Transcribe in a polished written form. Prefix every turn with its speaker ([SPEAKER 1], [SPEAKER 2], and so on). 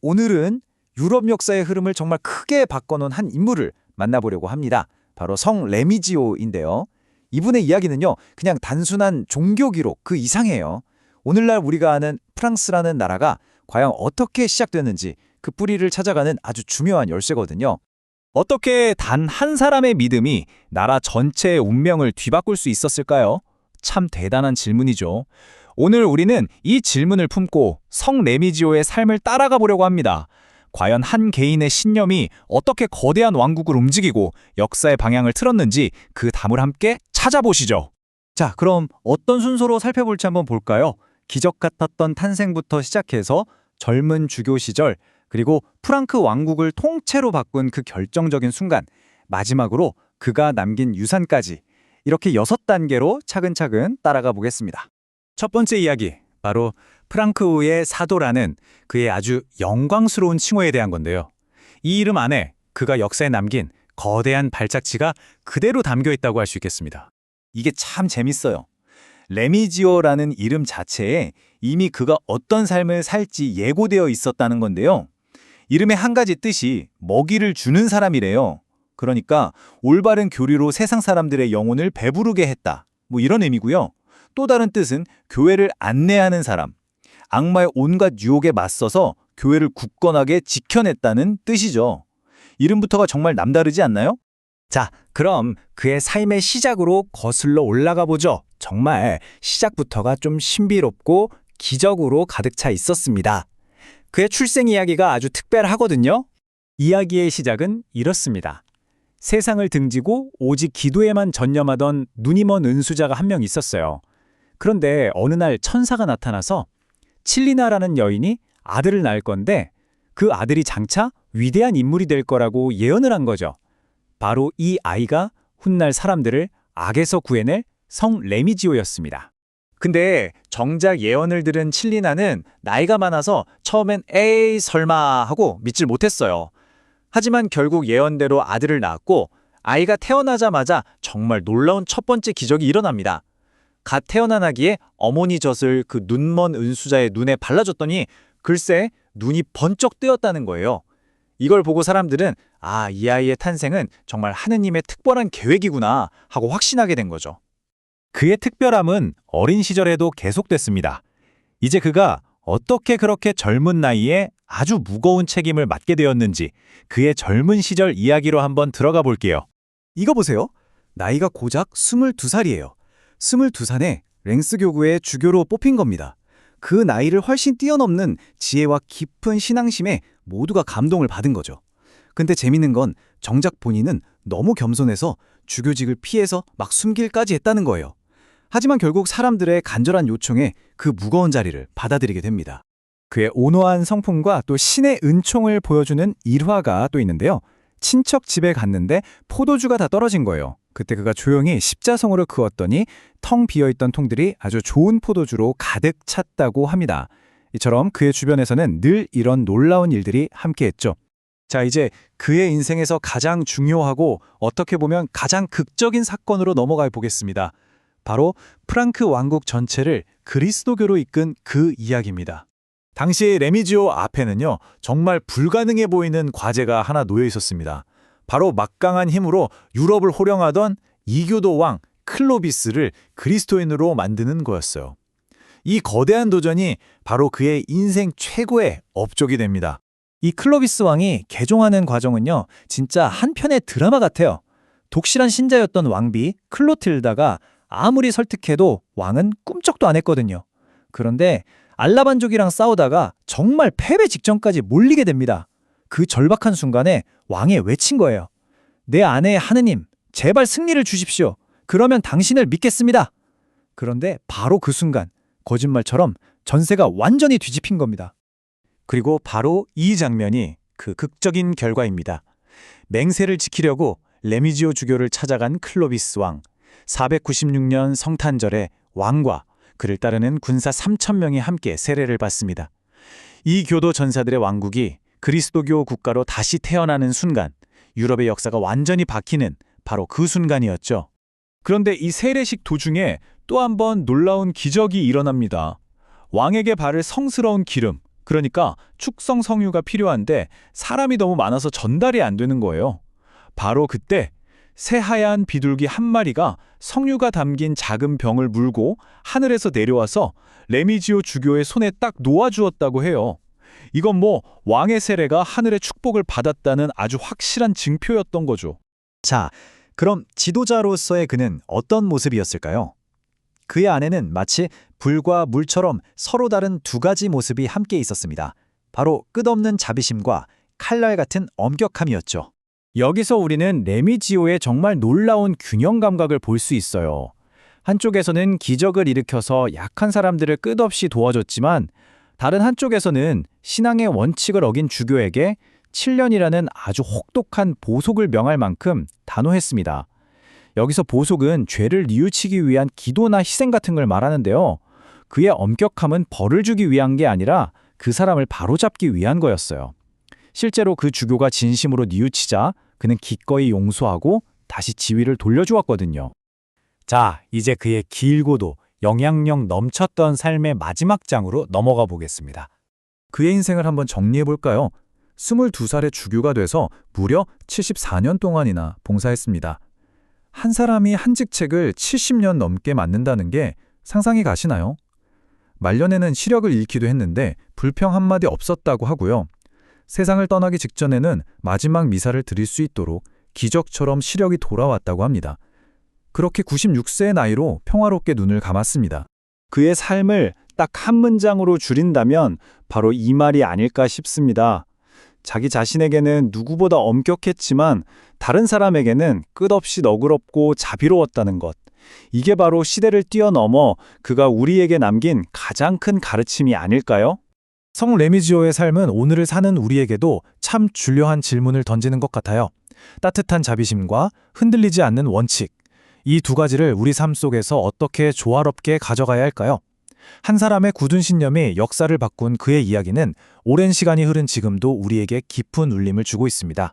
[SPEAKER 1] 오늘은 유럽 역사의 흐름을 정말 크게 바꿔놓은 한 인물을 만나보려고 합니다. 바로 성 레미지오인데요. 이분의 이야기는요, 그냥 단순한 종교 기록 그 이상이에요. 오늘날 우리가 아는 프랑스라는 나라가 과연 어떻게 시작됐는지 그 뿌리를 찾아가는 아주 중요한 열쇠거든요.
[SPEAKER 2] 어떻게 단 한 사람의 믿음이 나라 전체의 운명을 뒤바꿀 수 있었을까요? 참 대단한 질문이죠. 오늘 우리는 이 질문을 품고 성 레미지오의 삶을 따라가 보려고 합니다. 과연 한 개인의 신념이 어떻게 거대한 왕국을 움직이고 역사의 방향을 틀었는지 그 담을 함께 찾아보시죠.
[SPEAKER 1] 자, 그럼 어떤 순서로 살펴볼지 한번 볼까요? 기적 같았던 탄생부터 시작해서 젊은 주교 시절, 그리고 프랑크 왕국을 통째로 바꾼 그 결정적인 순간, 마지막으로 그가 남긴 유산까지 이렇게 6단계로 차근차근 따라가 보겠습니다.
[SPEAKER 2] 첫 번째 이야기, 바로 프랑크우의 사도라는 그의 아주 영광스러운 칭호에 대한 건데요. 이 이름 안에 그가 역사에 남긴 거대한 발자취가 그대로 담겨 있다고 할 수 있겠습니다.
[SPEAKER 1] 이게 참 재밌어요. 레미지오라는 이름 자체에 이미 그가 어떤 삶을 살지 예고되어 있었다는 건데요. 이름의 한 가지 뜻이 먹이를 주는 사람이래요. 그러니까 올바른 교리로 세상 사람들의 영혼을 배부르게 했다. 뭐 이런 의미고요. 또 다른 뜻은 교회를 안내하는 사람, 악마의 온갖 유혹에 맞서서 교회를 굳건하게 지켜냈다는 뜻이죠. 이름부터가 정말 남다르지 않나요?
[SPEAKER 2] 자, 그럼 그의 삶의 시작으로 거슬러 올라가 보죠. 정말 시작부터가 좀 신비롭고 기적으로 가득 차 있었습니다. 그의 출생 이야기가 아주 특별하거든요. 이야기의 시작은 이렇습니다. 세상을 등지고 오직 기도에만 전념하던 눈이 먼 은수자가 한 명 있었어요. 그런데 어느 날 천사가 나타나서 칠리나라는 여인이 아들을 낳을 건데 그 아들이 장차 위대한 인물이 될 거라고 예언을 한 거죠. 바로 이 아이가 훗날 사람들을 악에서 구해낼 성 레미지오였습니다. 근데 정작 예언을 들은 칠리나는 나이가 많아서 처음엔 에이 설마 하고 믿질 못했어요. 하지만 결국 예언대로 아들을 낳았고 아이가 태어나자마자 정말 놀라운 첫 번째 기적이 일어납니다. 갓 태어난 아기의 어머니 젖을 그 눈먼 은수자의 눈에 발라줬더니 글쎄 눈이 번쩍 뜨였다는 거예요. 이걸 보고 사람들은 이 아이의 탄생은 정말 하느님의 특별한 계획이구나 하고 확신하게 된 거죠. 그의 특별함은 어린 시절에도 계속됐습니다. 이제 그가 어떻게 그렇게 젊은 나이에 아주 무거운 책임을 맡게 되었는지 그의 젊은 시절 이야기로 한번 들어가 볼게요.
[SPEAKER 1] 이거 보세요. 나이가 고작 22살이에요. 22살에 랭스 교구의 주교로 뽑힌 겁니다. 그 나이를 훨씬 뛰어넘는 지혜와 깊은 신앙심에 모두가 감동을 받은 거죠. 근데 재밌는 건 정작 본인은 너무 겸손해서 주교직을 피해서 막 숨길까지 했다는 거예요. 하지만 결국 사람들의 간절한 요청에 그 무거운 자리를 받아들이게 됩니다.
[SPEAKER 2] 그의 온화한 성품과 또 신의 은총을 보여주는 일화가 또 있는데요. 친척 집에 갔는데 포도주가 다 떨어진 거예요. 그때 그가 조용히 십자성으로 그었더니 텅 비어있던 통들이 아주 좋은 포도주로 가득 찼다고 합니다. 이처럼 그의 주변에서는 늘 이런 놀라운 일들이 함께했죠. 자, 이제 그의 인생에서 가장 중요하고 어떻게 보면 가장 극적인 사건으로 넘어가 보겠습니다. 바로 프랑크 왕국 전체를 그리스도교로 이끈 그 이야기입니다. 당시 레미지오 앞에는요, 정말 불가능해 보이는 과제가 하나 놓여 있었습니다. 바로 막강한 힘으로 유럽을 호령하던 이교도 왕 클로비스를 그리스도인으로 만드는 거였어요. 이 거대한 도전이 바로 그의 인생 최고의 업적이 됩니다. 이 클로비스 왕이 개종하는 과정은요, 진짜 한 편의 드라마 같아요. 독실한 신자였던 왕비 클로틸다가 아무리 설득해도 왕은 꿈쩍도 안 했거든요. 그런데 알라반족이랑 싸우다가 정말 패배 직전까지 몰리게 됩니다. 그 절박한 순간에 왕이 외친 거예요. 내 아내 하느님, 제발 승리를 주십시오. 그러면 당신을 믿겠습니다. 그런데 바로 그 순간 거짓말처럼 전세가 완전히 뒤집힌 겁니다. 그리고 바로 이 장면이 그 극적인 결과입니다. 맹세를 지키려고 레미지오 주교를 찾아간 클로비스 왕. 496년 성탄절에 왕과 그를 따르는 군사 3,000명이 함께 세례를 받습니다. 이 교도 전사들의 왕국이 그리스도교 국가로 다시 태어나는 순간, 유럽의 역사가 완전히 바뀌는 바로 그 순간이었죠. 그런데 이 세례식 도중에 또 한 번 놀라운 기적이 일어납니다. 왕에게 바를 성스러운 기름, 그러니까 축성 성유가 필요한데 사람이 너무 많아서 전달이 안 되는 거예요. 바로 그때 새하얀 비둘기 한 마리가 성유가 담긴 작은 병을 물고 하늘에서 내려와서 레미지오 주교의 손에 딱 놓아주었다고 해요. 이건 뭐 왕의 세례가 하늘의 축복을 받았다는 아주 확실한 증표였던 거죠.
[SPEAKER 3] 자, 그럼 지도자로서의 그는 어떤 모습이었을까요? 그의 안에는 마치 불과 물처럼 서로 다른 두 가지 모습이 함께 있었습니다. 바로 끝없는 자비심과 칼날 같은 엄격함이었죠.
[SPEAKER 2] 여기서 우리는 레미지오의 정말 놀라운 균형 감각을 볼 수 있어요. 한쪽에서는 기적을 일으켜서 약한 사람들을 끝없이 도와줬지만 다른 한쪽에서는 신앙의 원칙을 어긴 주교에게 7년이라는 아주 혹독한 보속을 명할 만큼 단호했습니다. 여기서 보속은 죄를 뉘우치기 위한 기도나 희생 같은 걸 말하는데요. 그의 엄격함은 벌을 주기 위한 게 아니라 그 사람을 바로잡기 위한 거였어요. 실제로 그 주교가 진심으로 뉘우치자 그는 기꺼이 용서하고 다시 지위를 돌려주었거든요. 자, 이제 그의 길고도 영향력 넘쳤던 삶의 마지막 장으로 넘어가 보겠습니다.
[SPEAKER 4] 그의 인생을 한번 정리해 볼까요? 22살의 주교가 돼서 무려 74년 동안이나 봉사했습니다. 한 사람이 한 직책을 70년 넘게 맡는다는 게 상상이 가시나요? 말년에는 시력을 잃기도 했는데 불평 한마디 없었다고 하고요. 세상을 떠나기 직전에는 마지막 미사를 드릴 수 있도록 기적처럼 시력이 돌아왔다고 합니다. 그렇게 96세의 나이로 평화롭게 눈을 감았습니다.
[SPEAKER 2] 그의 삶을 딱 한 문장으로 줄인다면 바로 이 말이 아닐까 싶습니다. 자기 자신에게는 누구보다 엄격했지만 다른 사람에게는 끝없이 너그럽고 자비로웠다는 것. 이게 바로 시대를 뛰어넘어 그가 우리에게 남긴 가장 큰 가르침이 아닐까요?
[SPEAKER 4] 성 레미지오의 삶은 오늘을 사는 우리에게도 참 중요한 질문을 던지는 것 같아요. 따뜻한 자비심과 흔들리지 않는 원칙. 이 두 가지를 우리 삶 속에서 어떻게 조화롭게 가져가야 할까요? 한 사람의 굳은 신념이 역사를 바꾼 그의 이야기는 오랜 시간이 흐른 지금도 우리에게 깊은 울림을 주고 있습니다.